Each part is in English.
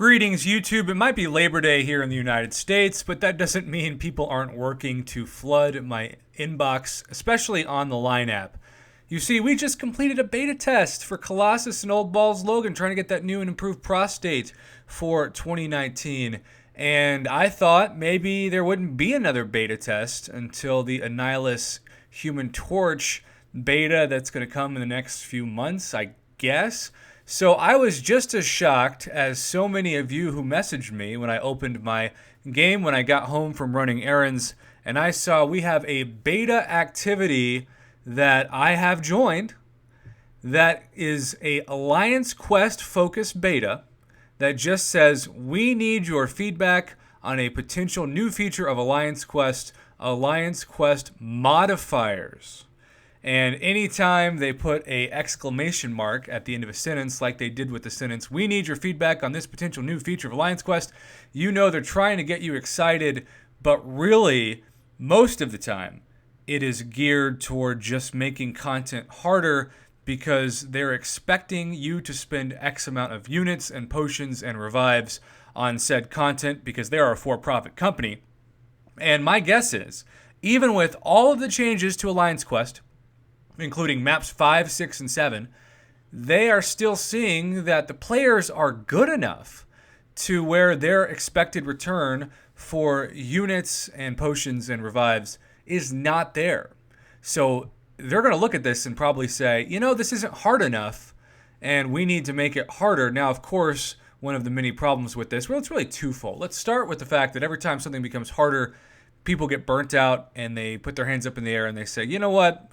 Greetings, YouTube. It might be Labor Day here in the United States, but that doesn't mean people aren't working to flood my inbox, especially on the Line app. You see, we just completed a beta test for Colossus and Old Balls Logan, trying to get that new and improved prostate for 2019. And I thought maybe there wouldn't be another beta test until the Annihilus Human Torch beta that's going to come in the next few months, I guess. So I was just as shocked as so many of you who messaged me when I opened my game when I got home from running errands, and I saw we have a beta activity that I have joined that is a Alliance Quest focused beta that just says we need your feedback on a potential new feature of Alliance Quest modifiers. And anytime they put a exclamation mark at the end of a sentence, like they did with the sentence, we need your feedback on this potential new feature of Alliance Quest, you know they're trying to get you excited, but really, most of the time, it is geared toward just making content harder because they're expecting you to spend X amount of units and potions and revives on said content because they are a for-profit company. And my guess is, even with all of the changes to Alliance Quest, including maps 5, 6, and 7, they are still seeing that the players are good enough to where their expected return for units and potions and revives is not there. So they're going to look at this and probably say, you know, this isn't hard enough, and we need to make it harder. Now, of course, one of the many problems with this, well, it's really twofold. Let's start with the fact that every time something becomes harder, people get burnt out, and they put their hands up in the air, and they say, you know what?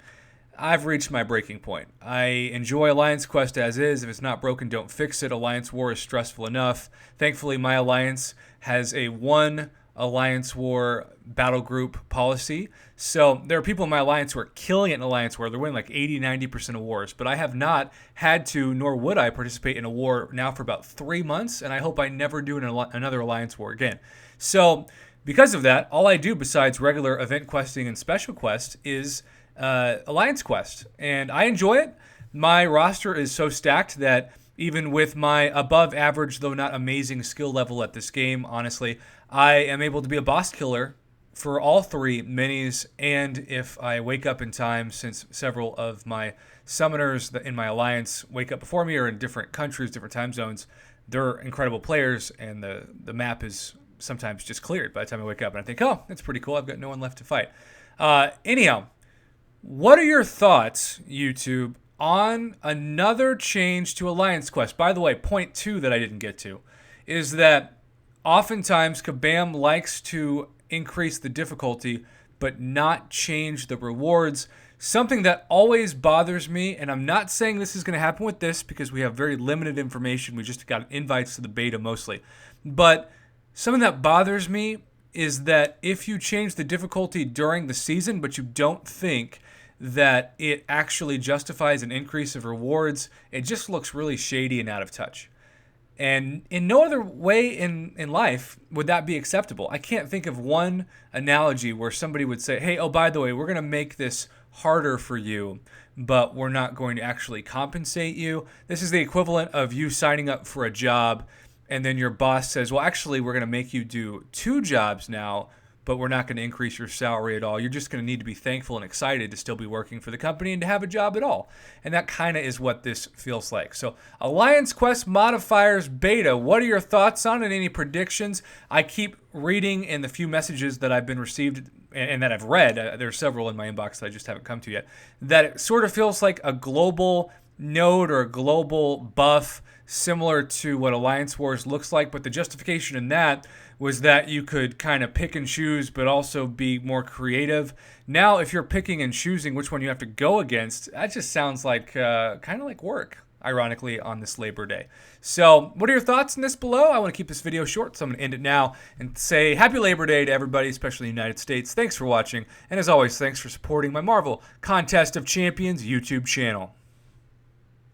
I've reached my breaking point. I enjoy Alliance Quest as is. If it's not broken, don't fix it. Alliance War is stressful enough. Thankfully, my alliance has a one Alliance War battle group policy. So there are people in my alliance who are killing it in Alliance War. They're winning like 80, 90% of wars. But I have not had to, nor would I, participate in a war now for about 3 months. And I hope I never do another Alliance War again. So because of that, all I do besides regular event questing and special quest is Alliance Quest, and I enjoy it. My roster is so stacked that even with my above average, though not amazing skill level at this game, honestly, I am able to be a boss killer for all 3 minis, and if I wake up in time, since several of my summoners in my alliance wake up before me or in different countries, different time zones, they're incredible players, and the map is sometimes just cleared by the time I wake up, and I think, oh, that's pretty cool, I've got no one left to fight. Anyhow, what are your thoughts, YouTube, on another change to Alliance Quest? By the way, point 2 that I didn't get to is that oftentimes Kabam likes to increase the difficulty but not change the rewards. Something that always bothers me, and I'm not saying this is going to happen with this because we have very limited information. We just got invites to the beta mostly. But something that bothers me is that if you change the difficulty during the season but you don't think that it actually justifies an increase of rewards, it just looks really shady and out of touch. And in no other way in life would that be acceptable. I can't think of one analogy where somebody would say, hey, oh, by the way, we're going to make this harder for you, but we're not going to actually compensate you. This is the equivalent of you signing up for a job and then your boss says, well, actually, we're going to make you do 2 jobs now, but we're not going to increase your salary at all. You're just going to need to be thankful and excited to still be working for the company and to have a job at all. And that kind of is what this feels like. So Alliance Quest Modifiers Beta, what are your thoughts on it? Any predictions? I keep reading in the few messages that I've been received and that I've read, there are several in my inbox that I just haven't come to yet, that it sort of feels like a global node or a global buff similar to what Alliance Wars looks like, but the justification in that was that you could kind of pick and choose but also be more creative. Now, if you're picking and choosing which one you have to go against, that just sounds like kind of like work, ironically, on this Labor Day. So what are your thoughts on this below? I want to keep this video short, so I'm going to end it now and say Happy Labor Day to everybody, especially in the United States. Thanks for watching, and as always, thanks for supporting my Marvel Contest of Champions YouTube channel.